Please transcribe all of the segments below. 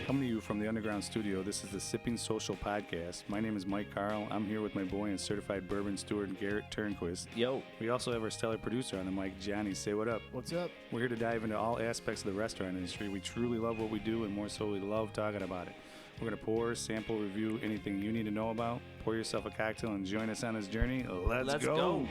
Coming to you from the Underground Studio, this is the Sipping Social Podcast. My name is Mike Carl. I'm here with my boy and certified bourbon steward, Garrett Turnquist. Yo. We also have our stellar producer on the mic, Johnny. Say what up. What's up? We're here to dive into all aspects of the restaurant industry. We truly love what we do, and more so, we love talking about it. We're going to pour, sample, review anything you need to know about. Pour yourself a cocktail and join us on this journey. Let's go.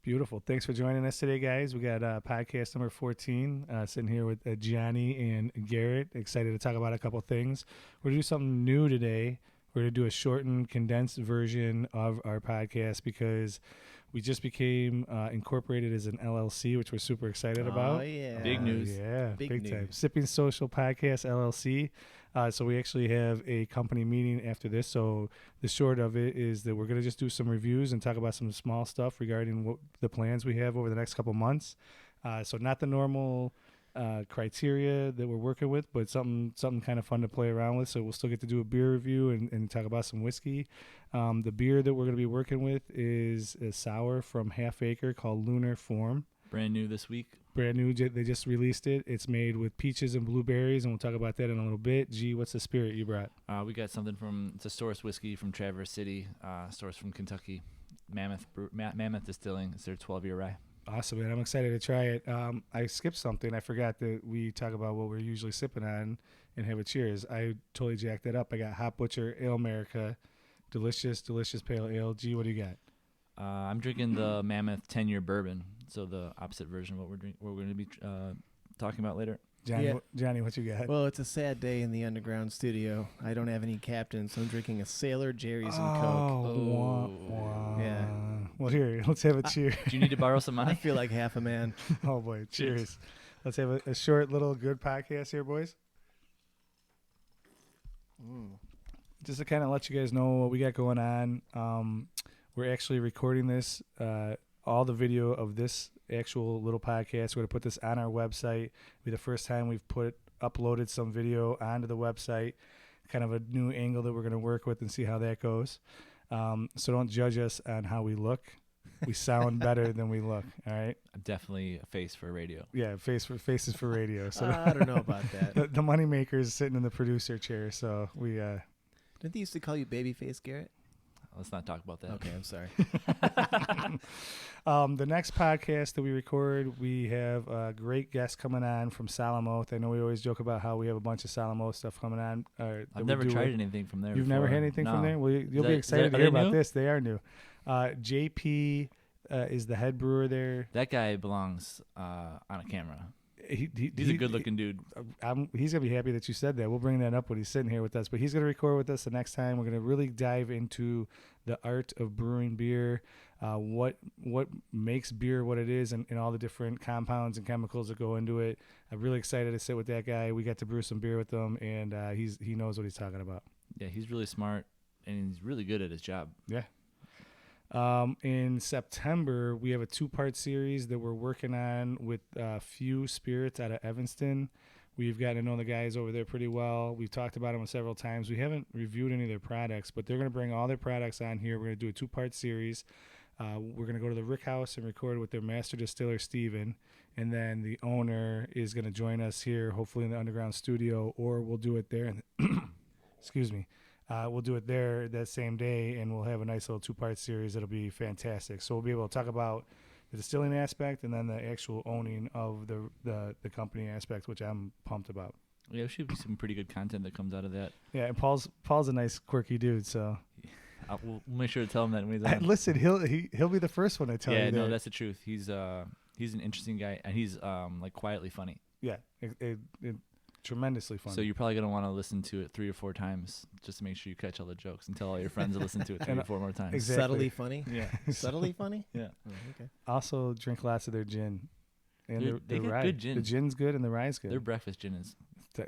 Beautiful. Thanks for joining us today, guys. We got podcast number 14, sitting here with Johnny and Garrett. Excited to talk about a couple things. We're going to do something new today. We're going to do a shortened, condensed version of our podcast because we just became incorporated as an LLC, which we're super excited about. Oh, yeah. Big news. Yeah, big news. time. Sipping Social Podcast, LLC. So we actually have a company meeting after this. So the short of it is that we're going to just do some reviews and talk about some small stuff regarding what the plans we have over the next couple months. So not the normal criteria that we're working with, but something kind of fun to play around with. So we'll still get to do a beer review and talk about some whiskey. The beer that we're going to be working with is a sour from Half Acre called Lunar Form. Brand new this week. Brand new. They just released it. It's made with peaches and blueberries, and we'll talk about that in a little bit. G, what's the spirit you brought? We got something it's a source whiskey from Traverse City, source from Kentucky. Mammoth Distilling. It's their 12-year rye. Awesome, man. I'm excited to try it. I skipped something. I forgot that we talk about what we're usually sipping on and have a cheers. I totally jacked that up. I got Hop Butcher Ale America. Delicious pale ale. G, what do you got? I'm drinking the Mammoth 10-year bourbon, so the opposite version of what we're going to be talking about later. Johnny, what you got? Well, it's a sad day in the Underground Studio. I don't have any captains, so I'm drinking a Sailor Jerry's and Coke. Wah. Yeah. Well, here, let's have a cheer. Do you need to borrow some money? I feel like half a man. Oh, boy. Cheers. Let's have a short little good podcast here, boys. Just to kind of let you guys know what we got going on. We're actually recording this, all the video of this actual little podcast. We're going to put this on our website. It'll be the first time we've uploaded some video onto the website, kind of a new angle that we're going to work with and see how that goes. So don't judge us on how we look. We sound better than we look, all right? Definitely a face for radio. Yeah, faces for radio. So I don't know about that. the money maker is sitting in the producer chair, so we... Didn't they used to call you Babyface, Garrett? Let's not talk about that. Okay, I'm sorry. The next podcast that we record, we have a great guest coming on from Solemn Oath. I know we always joke about how we have a bunch of Solemn Oath stuff coming on. I've never tried anything from there. You've never had anything from there? Well, you'll be excited to hear about this. They are new. JP is the head brewer there. That guy belongs on a camera. He's a good-looking dude. He's going to be happy that you said that. We'll bring that up when he's sitting here with us. But he's going to record with us the next time. We're going to really dive into the art of brewing beer, what makes beer what it is, and all the different compounds and chemicals that go into it. I'm really excited to sit with that guy. We got to brew some beer with him, and he knows what he's talking about. Yeah, he's really smart, and he's really good at his job. Yeah. In September, we have a 2-part series that we're working on with Few Spirits out of Evanston. We've gotten to know the guys over there pretty well. We've talked about them several times. We haven't reviewed any of their products, but they're going to bring all their products on here. We're going to do a 2-part series. We're going to go to the Rick House and record with their master distiller, Steven, and then the owner is going to join us here, hopefully in the Underground Studio, or we'll do it there. Excuse me. We'll do it there that same day, and we'll have a nice little 2-part series. It'll be fantastic. So we'll be able to talk about the distilling aspect and then the actual owning of the company aspect, which I'm pumped about. Yeah, there should be some pretty good content that comes out of that. Yeah, and Paul's a nice, quirky dude, so... We'll make sure to tell him that when he's on. Listen, he'll be the first one to tell you that. Yeah, no, that's the truth. He's an interesting guy, and he's like quietly funny. Yeah, tremendously funny. So you're probably going to want to listen to it 3 or 4 times just to make sure you catch all the jokes and tell all your friends to listen to it 3 or 4 more times. Exactly. Subtly funny? Yeah. Subtly funny? Yeah. Oh, okay. Also, drink lots of their gin. And they get rye. good gin. The gin's good and the rye's good. Their breakfast gin is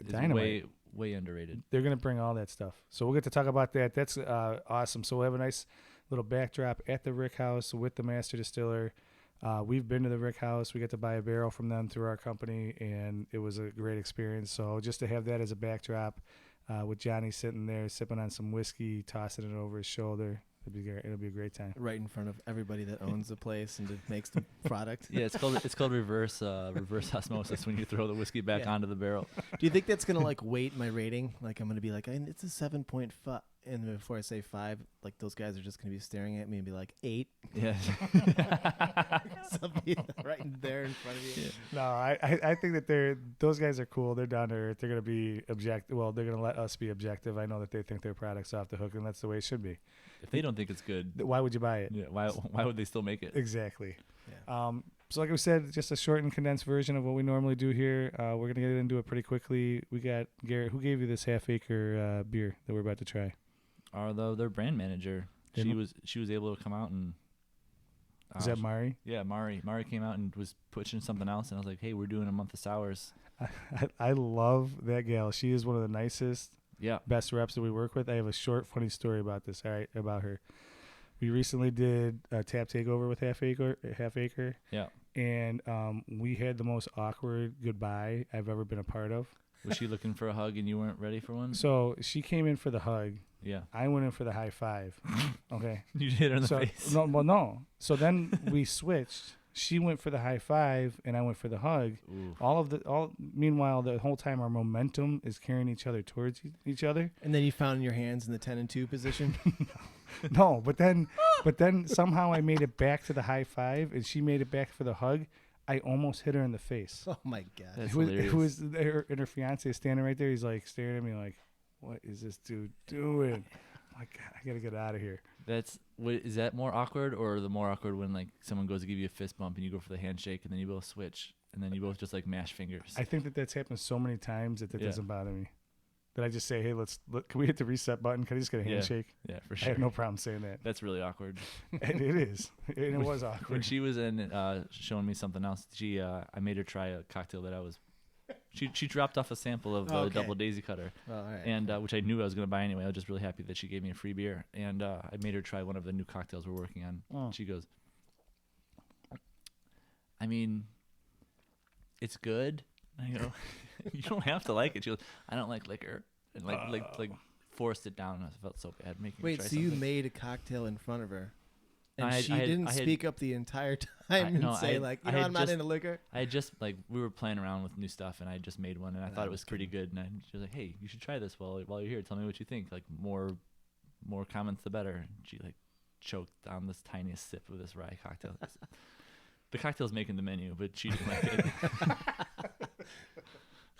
dynamite. way underrated. They're going to bring all that stuff. So we'll get to talk about that. That's awesome. So we'll have a nice little backdrop at the Rick House with the master distiller. We've been to the Rick House. We got to buy a barrel from them through our company, and it was a great experience. So just to have that as a backdrop, with Johnny sitting there sipping on some whiskey, tossing it over his shoulder, it'll be a great time. Right in front of everybody that owns the place and makes the product. Yeah, it's called reverse osmosis when you throw the whiskey back onto the barrel. Do you think that's gonna like weight my rating? Like I'm gonna be like, it's a 7.5, and before I say 5, like those guys are just gonna be staring at me and be like 8. Yeah. Something right in there in front of you. Yeah. No, I think that those guys are cool. They're down to earth. They're gonna be objective. Well, they're gonna let us be objective. I know that they think their product's off the hook, and that's the way it should be. If they don't think it's good, Why would you buy it? yeah, why would they still make it? Exactly. Yeah. So like we said, just a short and condensed version of what we normally do here. We're gonna get into it pretty quickly. We got Garrett. Who gave you this Half Acre beer that we're about to try? Although their brand manager, she was able to come out and. Is that Mari? Yeah, Mari. Mari came out and was pushing something else, and I was like, "Hey, we're doing a month of sours." I love that gal. She is one of the nicest, Yeah. best reps that we work with. I have a short, funny story about this. All right, about her. We recently did a tap takeover with Half Acre. Yeah. And we had the most awkward goodbye I've ever been a part of. Was she looking for a hug and you weren't ready for one? So she came in for the hug. Yeah. I went in for the high five. Okay. You hit her in the face. No. So then we switched. She went for the high five, and I went for the hug. Ooh. Meanwhile, the whole time our momentum is carrying each other towards each other. And then you found your hands in the 10 and 2 position. No, but then somehow I made it back to the high five, and she made it back for the hug. I almost hit her in the face. Oh my god. That's Who hilarious. was her, and her fiance is standing right there. He's like staring at me like, "What is this dude doing?" I'm like, God, I gotta get out of here. Is that more awkward, or the more awkward when like someone goes to give you a fist bump and you go for the handshake and then you both switch and then you both just like mash fingers? I think that's happened so many times that Yeah. doesn't bother me. That I just say, "Hey, can we hit the reset button? Can I just get a Yeah. handshake?" Yeah, for I sure. have no problem saying that. That's really awkward. And it is. And it was When awkward. she was in showing me something else, I made her try a cocktail that I was. She dropped off a sample of the Okay. Double Daisy Cutter, All right. and which I knew I was going to buy anyway. I was just really happy that she gave me a free beer, and I made her try one of the new cocktails we're working on. Oh. She goes, "I mean, it's good." I go, "You don't have to like it." She goes, "I don't like liquor," and like forced it down. I felt so bad making her Wait, try so you something. made a cocktail in front of her, and I she had- didn't I had- speak up the entire time and no, say I- like, I I'm had not just- into liquor. I had just we were playing around with new stuff, and I just made one, and I And thought I it was was pretty good. And she was like, "Hey, you should try this while you're here. Tell me what you think. Like more comments, the better." And she like choked down this tiniest sip of this rye cocktail. The cocktail's making the menu, but she didn't like it.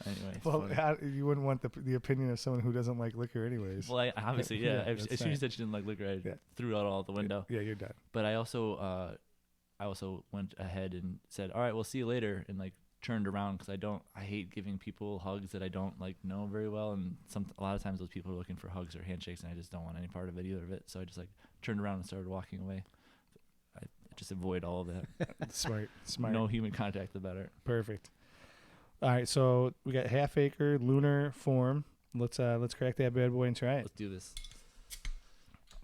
Anyway, Well, you wouldn't want the opinion of someone who doesn't like liquor, anyways. I obviously Yeah, as that's soon as fine. she said she didn't like liquor, I Yeah. threw it all out the window. Yeah, you're done. But I also went ahead and said, "All right, we'll see you later," and like turned around because I hate giving people hugs that I don't like know very well, and a lot of times those people are looking for hugs or handshakes, and I just don't want any part of it, either of it. So I just like turned around and started walking away. I just avoid all of that. Smart. No human contact, the better. Perfect. All right, so we got Half Acre Lunar Form. Let's crack that bad boy and try it. Let's do this.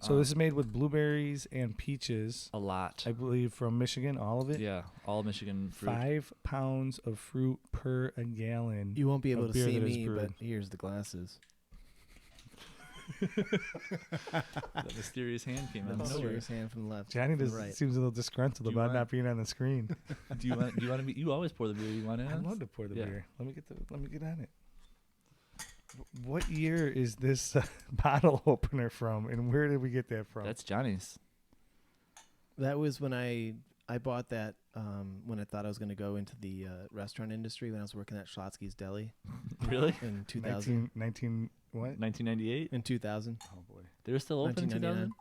So this is made with blueberries and peaches, A lot. I believe, from Michigan. All of it. Yeah, all Michigan fruit. 5 pounds of fruit per a gallon. You won't be able of to beer see that is me, but brewed. here's the glasses. That mysterious hand came The out. of nowhere. mysterious hand from the left. Johnny from the right. seems a little disgruntled Do you about want- not being on the screen. Do you want to be? You always pour the beer. You want it? I'd love to pour the Yeah. beer. Let me get on it. What year is this bottle opener from, and where did we get that from? That's Johnny's. That was when I bought that when I thought I was going to go into the restaurant industry when I was working at Schlotsky's Deli Really? in 2000. 19 what? 1998. In 2000. Oh boy. They were still open in 2000.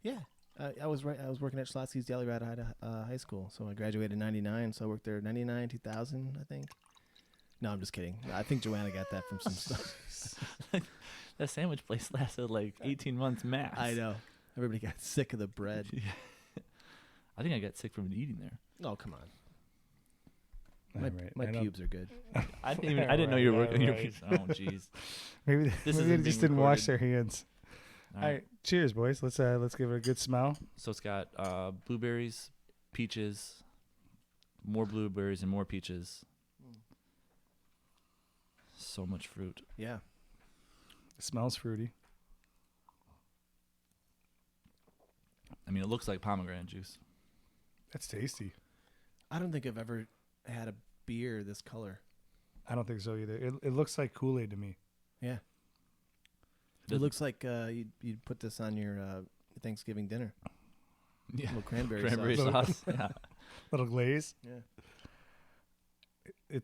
1999. Yeah, I was working at Schlotsky's Deli right out of high school. So I graduated in '99. So I worked there 99, 2000, I think. No, I'm just kidding. I think Joanna got that from some stuff. That sandwich place lasted like 18 months max. I know. Everybody got sick of the bread. I think I got sick from eating there. Oh, come on. All My, right. my I don't- pubes are good. I didn't know you were working. Right. Oh, jeez. Maybe This maybe isn't they being just didn't wash recorded. their hands. All All right. right, cheers, boys. Let's give it a good smell. So it's got blueberries, peaches, more blueberries and more peaches. So much fruit. Yeah. It smells fruity. I mean, it looks like pomegranate juice. That's tasty. I don't think I've ever had a beer this color. I don't think so either. It looks like Kool-Aid to me. Yeah. It looks like you'd put this on your Thanksgiving dinner. Yeah. A little cranberry, Cranberry sauce. sauce. Yeah. Little glaze. Yeah.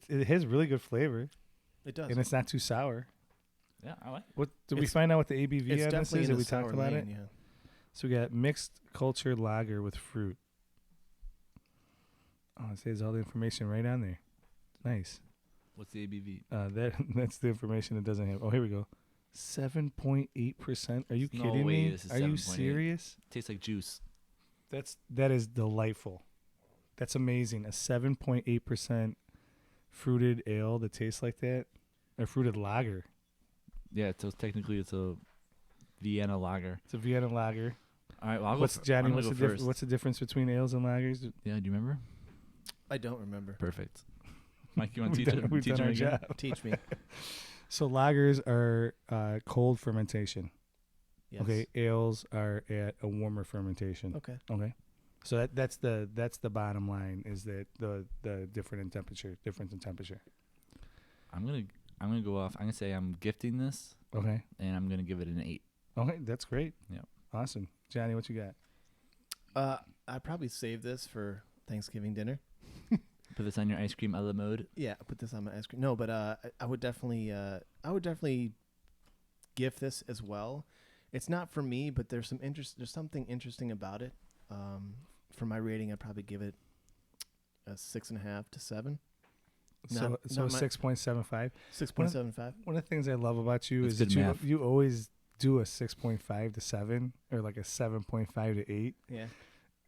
It has really good flavor, It does. and it's not too sour. Yeah, I like. What did we It's- find out what the ABV It's on this definitely is? in Did the we talk sour about lane, it? Yeah. So we got mixed culture lager with fruit. Oh, it says all the information right on there. Nice. What's the ABV? That's the information it doesn't have. Oh, here we go. 7.8%. Are you No kidding way me? this is Are you 7.8. serious? Tastes like juice. That is delightful. That's amazing. A 7.8% fruited ale that tastes like that, or fruited lager. Yeah, so technically it's a Vienna lager. It's a Vienna lager. All right, well, I'll What's go. Johnny? I'm What's gonna the go first. what's the difference between ales and lagers? Yeah, do you remember? I don't remember. Perfect. Mike, you want to We've teach done, it? we've Teach done him our again? job. Teach me. So lagers are cold fermentation. Yes. Okay, ales are at a warmer fermentation. Okay. Okay, so that's the bottom line, is that the difference in temperature. I'm gonna go off. I'm gonna say I'm gifting this, Okay, and I'm gonna give it an 8. okay, that's great. Yep. Awesome, Johnny. What you got? I'd probably save this for Thanksgiving dinner. Put this on your ice cream a la mode. Yeah, put this on my ice cream. No, but I would definitely gift this as well. It's not for me, but there's something interesting about it. For my rating, I'd probably give it a 6.5 to 7. So Not 6.75. 6.75. One of the things I love about you That's is that good math. you always do a 6.5 to 7 or like a 7.5 to 8. Yeah.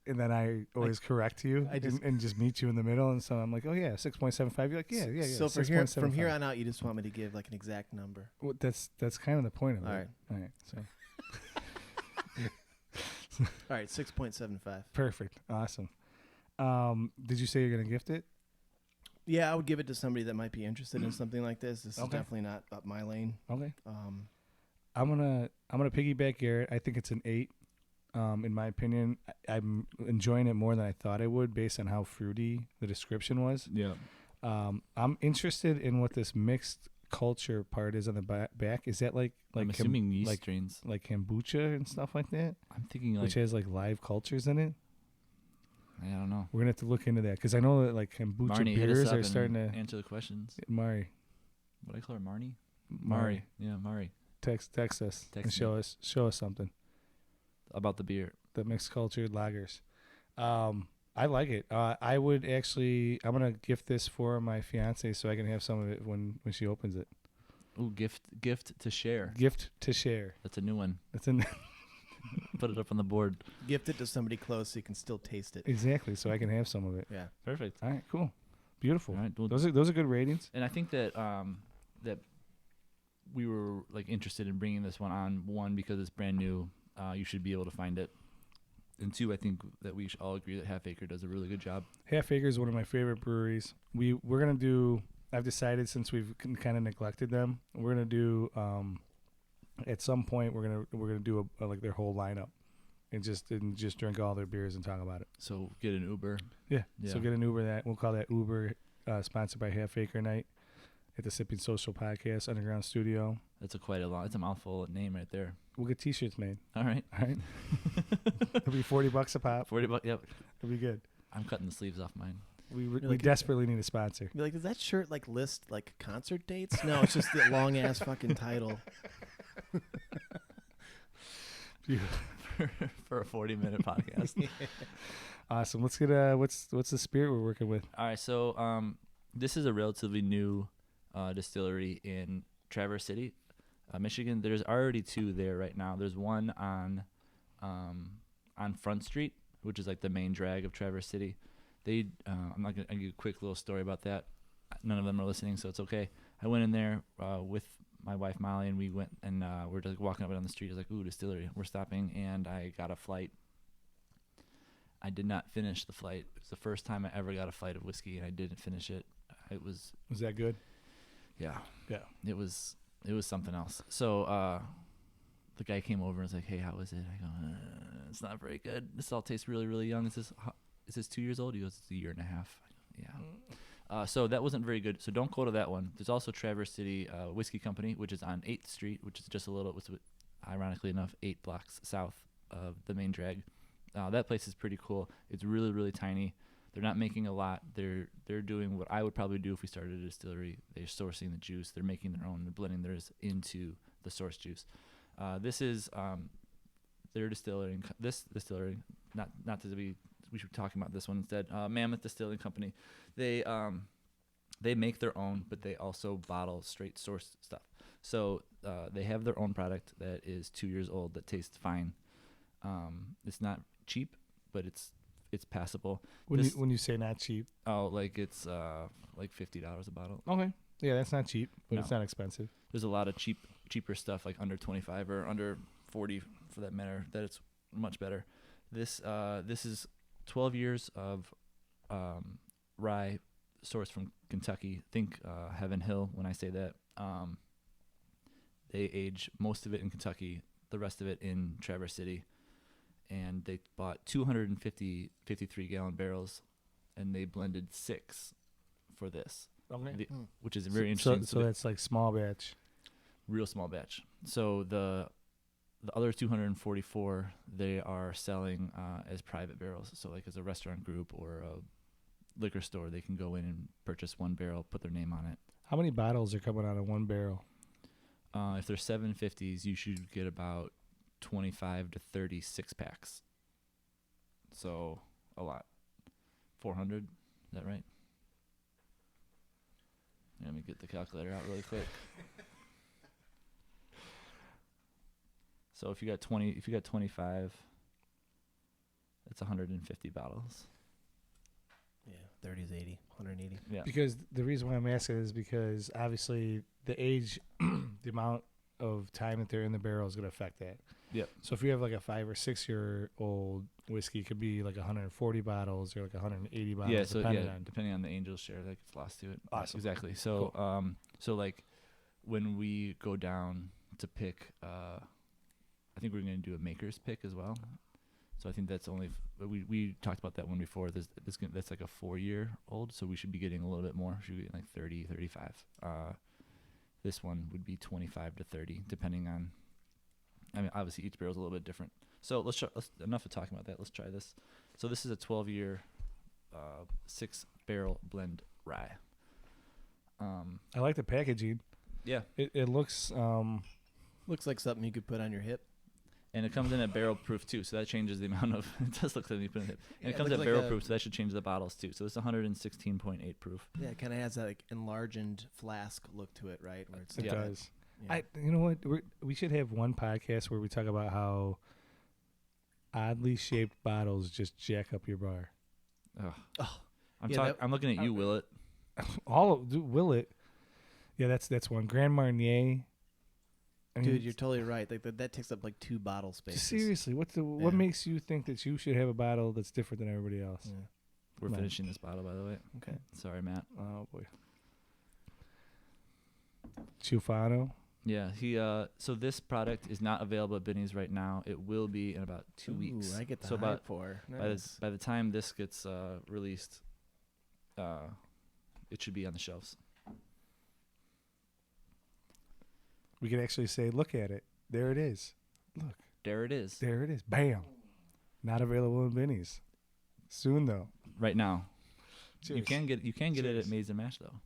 And then I always correct you I just- and just meet you in the middle. And so I'm like, oh, yeah, 6.75. You're like, yeah. So from 6.75. here on out, you just want me to give like an exact number. Well, that's kind of the point of All it. right. All right. So All right, 6.75. perfect. Awesome. Did you say you're going to gift it? Yeah, I would give it to somebody that might be interested in something like this. This is Okay. definitely not up my lane. Okay. Um, I'm gonna piggyback Garrett. I think it's an 8. In my opinion, I'm enjoying it more than I thought I would based on how fruity the description was. Yeah. I'm interested in what this mixed culture part is on the back. Is that like I'm assuming yeast like strains. like kombucha and stuff like that, I'm thinking like which has like live cultures in it? I don't know. We're gonna have to look into that because I know that like kombucha Marnie, hit us beers up are and starting to. answer the questions. Mari, What do I call her, Marnie? Mari, Yeah, Mari. text us and Text show us something. About the beer. The mixed cultured lagers. I like it. I would actually. I'm gonna gift this for my fiance so I can have some of it when she opens it. Ooh, gift to share. Gift to share. That's a new one. That's in Put it up on the board. gift it to somebody close so you can still taste it. exactly so I can have some of it. Yeah. Perfect. All right, cool, beautiful. All right. Well, Those are good ratings. and I think that that we were like interested in bringing this one because it's brand new. You should be able to find it. And 2, I think that we should all agree that Half Acre does a really good job. Half Acre is one of my favorite breweries. We're gonna do. I've decided since we've kind of neglected them, we're gonna do. At some point, we're gonna do a like their whole lineup, and just drink all their beers and talk about it. So get an Uber. Yeah. Yeah. So get an Uber. That we'll call that Uber, sponsored by Half Acre Night at the Sipping Social Podcast Underground Studio. That's it's a mouthful name right there. We'll get T-shirts made. All right. All right. It'll be $40 a pop. $40. Yep. It'll be good. I'm cutting the sleeves off mine. We like- desperately need a sponsor. Be like, does that shirt like list like concert dates? No, it's just the long ass fucking title. For a 40-minute podcast. Awesome. Let's get what's the spirit we're working with? All right, so this is a relatively new distillery in Traverse City, Michigan. There's already 2 there right now. There's one on Front Street, which is like the main drag of Traverse City. I'm not gonna give you a quick little story about that. None of them are listening, so it's okay. I went in there with my wife Molly, and we went and we're just walking up and down the street. I was like, "Ooh, distillery!" We're stopping, and I got a flight. I did not finish the flight. It was the first time I ever got a flight of whiskey, and I didn't finish it. It was that good? yeah. Yeah. It was something else. So the guy came over and was like, "Hey, how is it?" I go, "It's not very good. This all tastes really, really young." Is this 2 years old? He goes, "It's a year and a half." I go, "Yeah." So that wasn't very good. So don't go to that one. There's also Traverse City Whiskey Company, which is on 8th Street, which is just a little, ironically enough, 8 blocks south of the main drag. That place is pretty cool. It's really, really tiny. They're not making a lot. They're doing what I would probably do if we started a distillery. They're sourcing the juice. They're making their own. They're blending theirs into the source juice. This is their distilling. This distillery, not to be. We should be talking about this one instead. Mammoth Distilling Company. They make their own, but they also bottle straight source stuff. So they have their own product that is 2 years old that tastes fine. It's not cheap, but it's passable. When you say not cheap, like it's like $50 a bottle. okay, yeah, that's not cheap, but No. it's not expensive. There's a lot of cheaper stuff like under 25 or under 40 for that matter that it's much better. This is 12 years of rye sourced from Kentucky. Think Heaven Hill when I say that. They age most of it in Kentucky, the rest of it in Traverse City. And they bought 53-gallon barrels, and they blended 6 for this, Okay. which is very interesting. So that's like small batch. Real small batch. So the other 244 they are selling as private barrels. So like as a restaurant group or a liquor store, they can go in and purchase one barrel, put their name on it. How many bottles are coming out of one barrel? If they're 750s, you should get about 25 to 30 6-packs. So a lot. 400, is that right? Let me get the calculator out really quick. So if you got 25, that's 150 bottles. Yeah, 30 is 80, 180. Yeah. Because the reason why I'm asking is because obviously the age, the amount of time that they're in the barrel is going to affect that. Yep. So if you have like a 5 or 6 year old whiskey, it could be like 140 bottles or like 180 bottles. Yeah. So depending on the Angel's share, that gets lost to it. Awesome. Exactly. So Cool. so like when we go down to pick, I think we're going to do a maker's pick as well. So I think that's only we talked about that one before. That's like a 4-year-old, so we should be getting a little bit more. We should be getting like 30, 35. This one would be 25 to 30, depending on. I mean, obviously each barrel's a little bit different. So let's enough of talking about that. Let's try this. So this is a 12-year, 6-barrel blend rye. I like the packaging. Yeah, It looks Looks like something you could put on your hip. and it comes in at barrel proof too, so that changes the amount of. It does look like you put it. And Yeah, it it comes looks at like barrel a- proof, so that should change the bottles too. So it's 116.8 proof. Yeah, it kind of has that like enlarged flask look to it, right? Where it's it Yeah. does. yeah. You know what? We should have one podcast where we talk about how oddly shaped bottles just jack up your bar. Ugh. Oh, I'm yeah, talking. that- I'm looking at you, Willet. Will it? Yeah, that's one. Grand Marnier. I mean, Dude, you're totally right. Like that takes up like 2 bottle spaces. seriously. What Yeah. makes you think that you should have a bottle that's different than everybody else? Yeah. We're Come on. finishing this bottle, by the way. Okay. Sorry, Matt. Oh boy. Chufano. Yeah, he. So this product is not available at Benny's right now. It will be in about 2 weeks. Ooh, I get the so hype about for. by Nice. the time this gets released, it should be on the shelves. We can actually say, look at it. There it is. Look, There it is. there it is. Bam. Not available in Benny's. Soon though. Right now. Cheers. You can get it Cheers. at Maize and Mash though.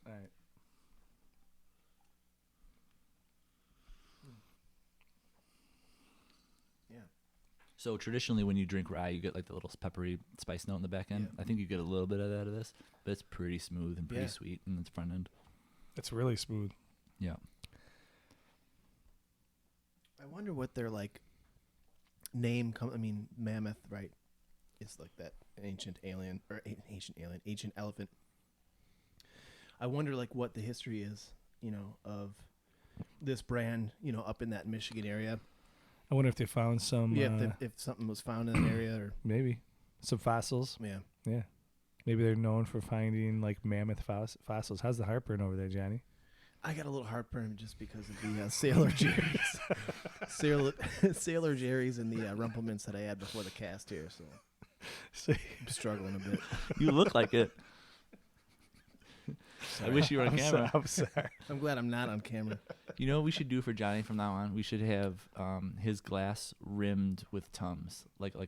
All right. Yeah. So traditionally, when you drink rye, you get like the little peppery spice note in the back end. Yeah. I think you get a little bit of that out of this, but it's pretty smooth and pretty Yeah. sweet in its front end. It's really smooth. Yeah. I wonder what their like name I mean, Mammoth, right? It's like that ancient elephant. I wonder like what the history is, of this brand, up in that Michigan area. I wonder if they found some. Yeah, if something was found in an area, or Maybe some fossils. yeah. Yeah. Maybe they're known for finding like mammoth fossils. How's the heartburn over there, Johnny? I got a little heartburn just because of the Sailor Jerry's, Sailor Jerry's, and the Rumplemans that I had before the cast here. So I'm struggling a bit. You look like it. I wish you were on camera. I'm sorry. I'm glad I'm not on camera. You know what we should do for Johnny from now on? We should have his glass rimmed with Tums, like a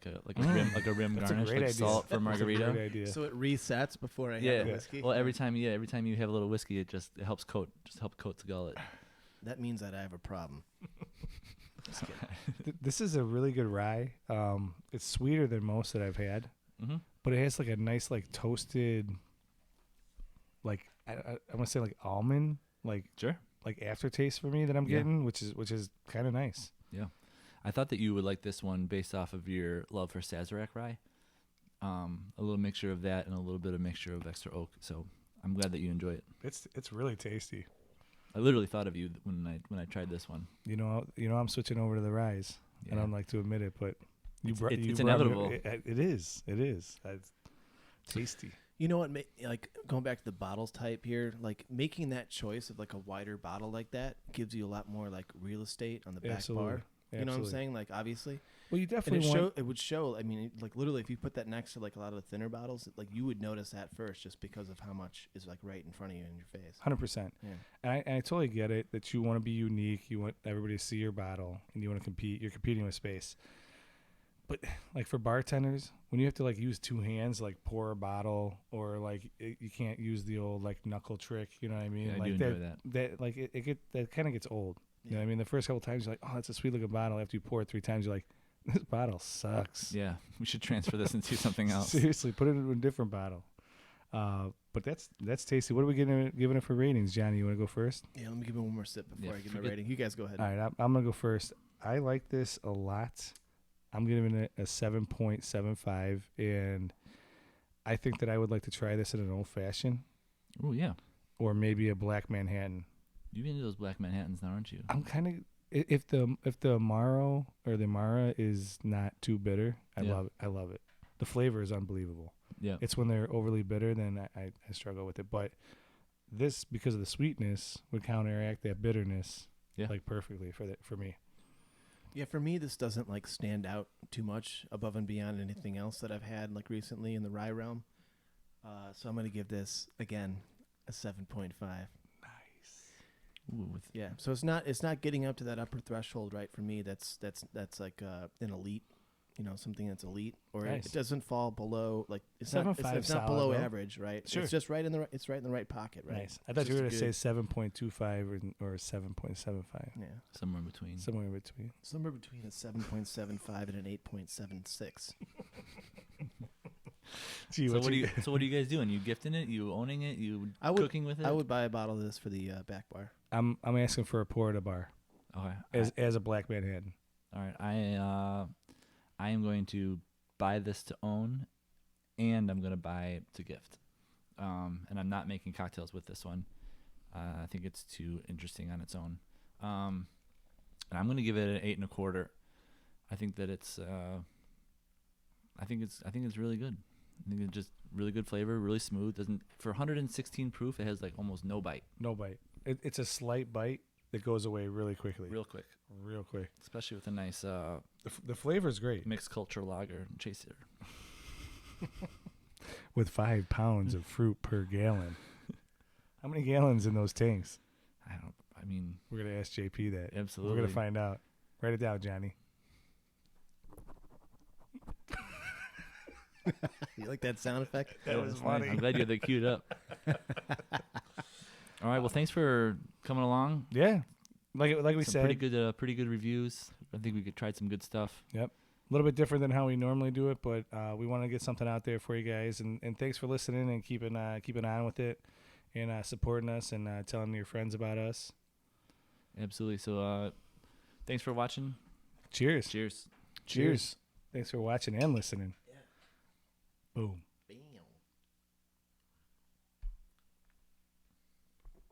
rim That's a garnish, great like idea. salt for That's a margarita. great idea. So it resets before I Yeah. have the whiskey. Well, every time you have a little whiskey, it helps coat the gullet. That means that I have a problem. Just kidding. This is a really good rye. It's sweeter than most that I've had, Mm-hmm. but it has like a nice like toasted, like I want to say like almond, like Sure. like aftertaste for me that I'm Yeah. getting, which is kind of nice. Yeah. I thought that you would like this one based off of your love for Sazerac rye. A little mixture of that and a little bit of mixture of extra oak. So I'm glad that you enjoy it. It's really tasty. I literally thought of you when I tried this one. You know I'm switching over to the ryes. I Yeah. don't like to admit it, but It's brought inevitable. It is. It's tasty. You know what? Like going back to the bottles type here, like making that choice of like a wider bottle like that gives you a lot more like real estate on the back Absolutely. bar. You know what I'm Absolutely. saying? Like obviously, Well, you and definitely want. it would show. I mean, like literally, if you put that next to like a lot of the thinner bottles, like you would notice that first, just because of how much is like right in front of you in your face. 100%. Yeah. And I totally get it that you want to be unique. You want everybody to see your bottle, and you want to compete. You're competing with space. But like for bartenders, when you have to like use two hands, to, like pour a bottle, or like you can't use the old like knuckle trick. You know what I mean? Yeah, I like do enjoy that. That like that kind of gets old. You know what I mean? The first couple times you're like, oh, that's a sweet looking bottle. After you pour it 3 times, you're like, this bottle sucks. Yeah, we should transfer this into something else. Seriously, put it into a different bottle. But that's tasty. What are we giving it for ratings, Johnny? You want to go first? Yeah. Let me give it one more sip before Yeah, I give my forget- rating. You guys go ahead. All right, I'm gonna go first. I like this a lot. I'm giving it a 7.75, and I think that I would like to try this in an old fashioned, Oh yeah, or maybe a black Manhattan. you've been into those Black Manhattans now, aren't you? I'm kind of if the Amaro or the Amara is not too bitter, I Yeah. love it. I love it. The flavor is unbelievable. Yeah. It's when they're overly bitter, then I struggle with it. But this, because of the sweetness, would counteract that bitterness Yeah. like perfectly for me. Yeah, for me, this doesn't like stand out too much above and beyond anything else that I've had like recently in the rye realm. So I'm gonna give this again a 7.5. Ooh, with Yeah, so it's not getting up to that upper threshold, right? For me, that's like an elite, something that's elite, or Nice. it doesn't fall below like it's 7.5 not solid, below though. average, right? Sure. It's just right in the right pocket, right? Nice. I thought It's you were just going a to say 7.25 or 7.75. Yeah, somewhere in between. Somewhere in between. somewhere between a 7.75 and an 8.76. Gee, So what what are you guys doing? You gifting it? You owning it? You I would- cooking with it? I would buy a bottle of this for the back bar. I'm asking for a pour at a bar Okay. as a black Manhattan. All right. I am going to buy this to own, and I'm going to buy to gift. And I'm not making cocktails with this one. I think it's too interesting on its own. And I'm going to give it an 8.25. I think that it's. I think it's really good. I think it's just really good flavor, really smooth. Doesn't for 116 proof, it has like almost no bite. No bite. It's a slight bite that goes away really quickly. Real quick, Real quick. especially with a nice The flavor's great. mixed culture lager chaser. With 5 pounds of fruit per gallon. How many gallons in those tanks? I mean, We're going to ask JP that. absolutely. We're going to find out. Write it down, Johnny. You like that sound effect? That Yeah, was it's fine. funny. I'm glad you had that queued up. All right. Well, thanks for coming along. Yeah. Like we Some said, pretty good reviews. I think we could try some good stuff. a little bit different than how we normally do it, but we want to get something out there for you guys. And thanks for listening and keeping on with it and supporting us and telling your friends about us. Absolutely. So, thanks for watching. Cheers. Cheers. Cheers. Thanks for watching and listening. Boom.